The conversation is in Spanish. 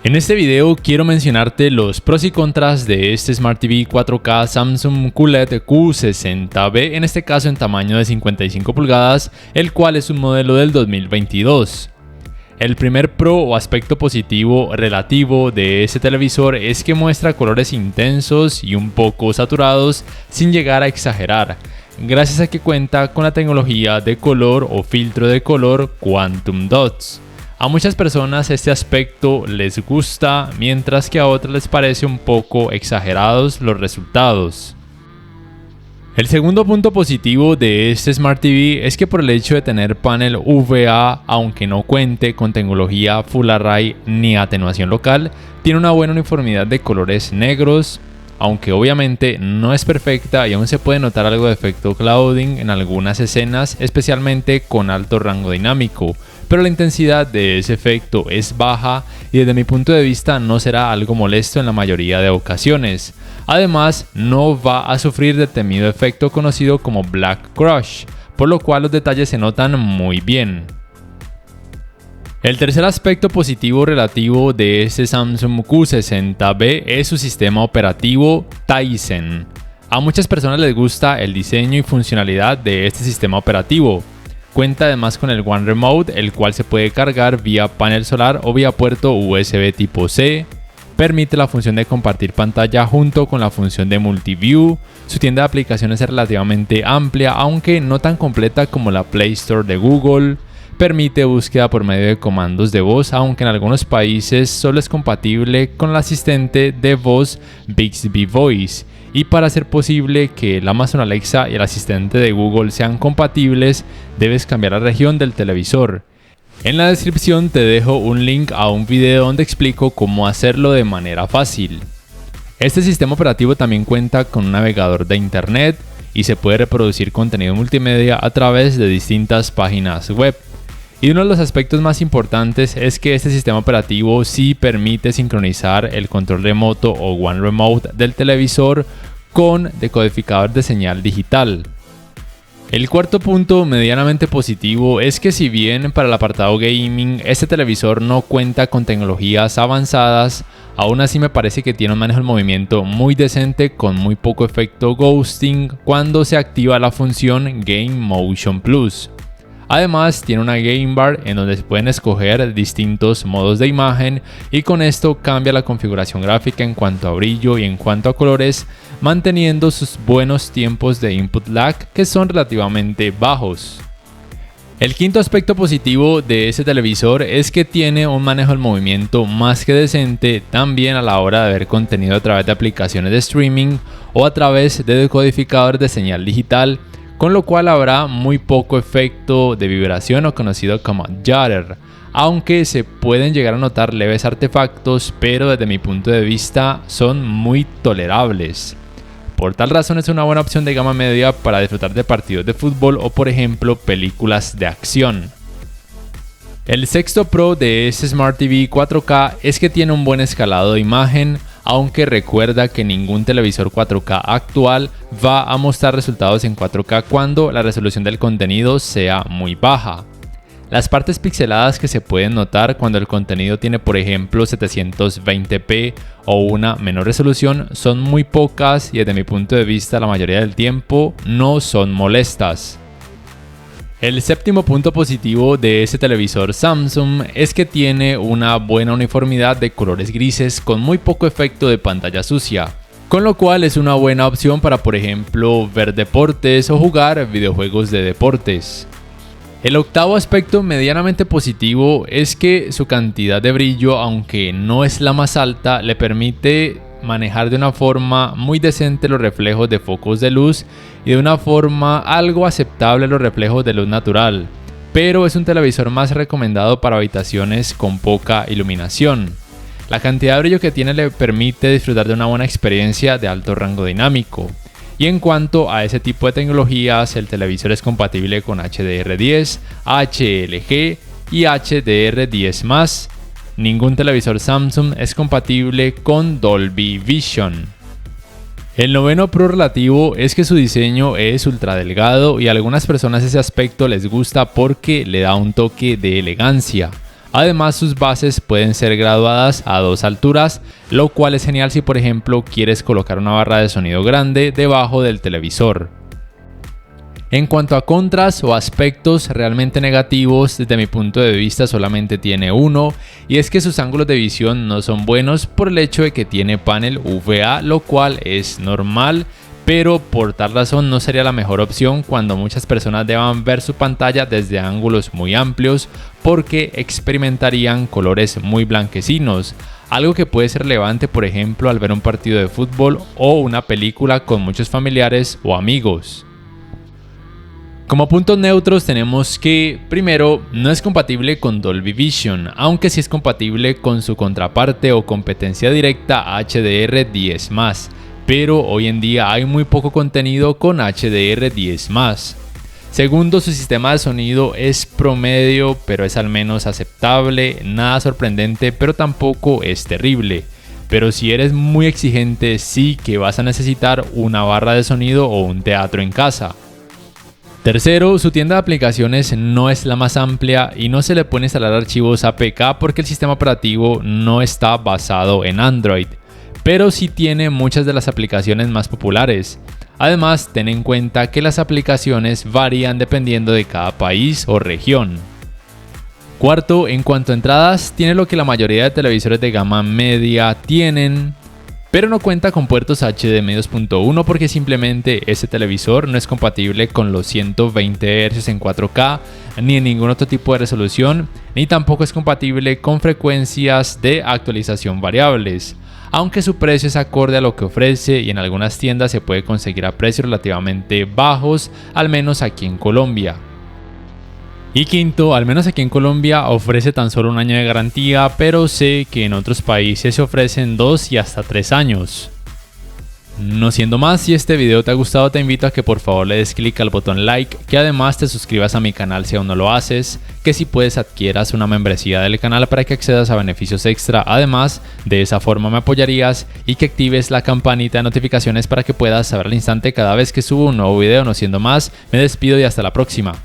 En este video quiero mencionarte los pros y contras de este Smart TV 4K Samsung QLED Q60B, en este caso en tamaño de 55 pulgadas, el cual es un modelo del 2022. El primer pro o aspecto positivo relativo de este televisor es que muestra colores intensos y un poco saturados sin llegar a exagerar, gracias a que cuenta con la tecnología de color o filtro de color Quantum Dots. A muchas personas este aspecto les gusta, mientras que a otras les parece un poco exagerados los resultados. El segundo punto positivo de este Smart TV es que por el hecho de tener panel VA, aunque no cuente con tecnología Full Array ni atenuación local, tiene una buena uniformidad de colores negros, aunque obviamente no es perfecta y aún se puede notar algo de efecto clouding en algunas escenas, especialmente con alto rango dinámico, pero la intensidad de ese efecto es baja y desde mi punto de vista no será algo molesto en la mayoría de ocasiones. Además, no va a sufrir del temido efecto conocido como Black Crush, por lo cual los detalles se notan muy bien. El tercer aspecto positivo relativo de este Samsung Q60B es su sistema operativo Tizen. A muchas personas les gusta el diseño y funcionalidad de este sistema operativo. Cuenta además con el One Remote, el cual se puede cargar vía panel solar o vía puerto USB tipo C. Permite la función de compartir pantalla junto con la función de Multiview. Su tienda de aplicaciones es relativamente amplia, aunque no tan completa como la Play Store de Google. Permite búsqueda por medio de comandos de voz, aunque en algunos países solo es compatible con el asistente de voz Bixby Voice. Y para hacer posible que el Amazon Alexa y el asistente de Google sean compatibles, debes cambiar la región del televisor. En la descripción te dejo un link a un video donde explico cómo hacerlo de manera fácil. Este sistema operativo también cuenta con un navegador de internet y se puede reproducir contenido multimedia a través de distintas páginas web. Y uno de los aspectos más importantes es que este sistema operativo sí permite sincronizar el control remoto o One Remote del televisor con decodificador de señal digital. El cuarto punto medianamente positivo es que si bien para el apartado gaming este televisor no cuenta con tecnologías avanzadas, aún así me parece que tiene un manejo del movimiento muy decente con muy poco efecto ghosting cuando se activa la función Game Motion Plus. Además tiene una Game Bar en donde se pueden escoger distintos modos de imagen y con esto cambia la configuración gráfica en cuanto a brillo y en cuanto a colores, manteniendo sus buenos tiempos de input lag que son relativamente bajos. El quinto aspecto positivo de este televisor es que tiene un manejo del movimiento más que decente también a la hora de ver contenido a través de aplicaciones de streaming o a través de decodificador de señal digital, con lo cual habrá muy poco efecto de vibración o conocido como judder, aunque se pueden llegar a notar leves artefactos, pero desde mi punto de vista son muy tolerables. Por tal razón es una buena opción de gama media para disfrutar de partidos de fútbol o por ejemplo películas de acción. El sexto pro de este Smart TV 4K es que tiene un buen escalado de imagen, aunque recuerda que ningún televisor 4K actual va a mostrar resultados en 4K cuando la resolución del contenido sea muy baja. Las partes pixeladas que se pueden notar cuando el contenido tiene por ejemplo 720p o una menor resolución son muy pocas y desde mi punto de vista la mayoría del tiempo no son molestas. El séptimo punto positivo de este televisor Samsung es que tiene una buena uniformidad de colores grises con muy poco efecto de pantalla sucia, con lo cual es una buena opción para por ejemplo ver deportes o jugar videojuegos de deportes. El octavo aspecto medianamente positivo es que su cantidad de brillo, aunque no es la más alta, le permite manejar de una forma muy decente los reflejos de focos de luz y de una forma algo aceptable los reflejos de luz natural, pero es un televisor más recomendado para habitaciones con poca iluminación. La cantidad de brillo que tiene le permite disfrutar de una buena experiencia de alto rango dinámico. Y en cuanto a ese tipo de tecnologías, el televisor es compatible con HDR10, HLG y HDR10+. Ningún televisor Samsung es compatible con Dolby Vision. El noveno pro relativo es que su diseño es ultra delgado y a algunas personas ese aspecto les gusta porque le da un toque de elegancia. Además, sus bases pueden ser graduadas a 2 alturas, lo cual es genial si por ejemplo quieres colocar una barra de sonido grande debajo del televisor. En cuanto a contras o aspectos realmente negativos, desde mi punto de vista solamente tiene uno, y es que sus ángulos de visión no son buenos por el hecho de que tiene panel VA, lo cual es normal, pero por tal razón no sería la mejor opción cuando muchas personas deban ver su pantalla desde ángulos muy amplios, porque experimentarían colores muy blanquecinos, algo que puede ser relevante por ejemplo al ver un partido de fútbol o una película con muchos familiares o amigos. Como puntos neutros tenemos que, primero, no es compatible con Dolby Vision, aunque sí es compatible con su contraparte o competencia directa HDR10+, pero hoy en día hay muy poco contenido con HDR10+. Segundo, su sistema de sonido es promedio, pero es al menos aceptable, nada sorprendente, pero tampoco es terrible. Pero si eres muy exigente, sí que vas a necesitar una barra de sonido o un teatro en casa. Tercero, su tienda de aplicaciones no es la más amplia y no se le pueden instalar archivos APK porque el sistema operativo no está basado en Android, pero sí tiene muchas de las aplicaciones más populares. Además, ten en cuenta que las aplicaciones varían dependiendo de cada país o región. Cuarto, en cuanto a entradas, tiene lo que la mayoría de televisores de gama media tienen, pero no cuenta con puertos HDMI 2.1 porque simplemente ese televisor no es compatible con los 120 Hz en 4K ni en ningún otro tipo de resolución, ni tampoco es compatible con frecuencias de actualización variables, aunque su precio es acorde a lo que ofrece y en algunas tiendas se puede conseguir a precios relativamente bajos, al menos aquí en Colombia. Y quinto, al menos aquí en Colombia ofrece tan solo un año de garantía, pero sé que en otros países se ofrecen 2 y hasta 3 años. No siendo más, si este video te ha gustado te invito a que por favor le des clic al botón like, que además te suscribas a mi canal si aún no lo haces, que si puedes adquieras una membresía del canal para que accedas a beneficios extra, además de esa forma me apoyarías, y que actives la campanita de notificaciones para que puedas saber al instante cada vez que subo un nuevo video. No siendo más, me despido y hasta la próxima.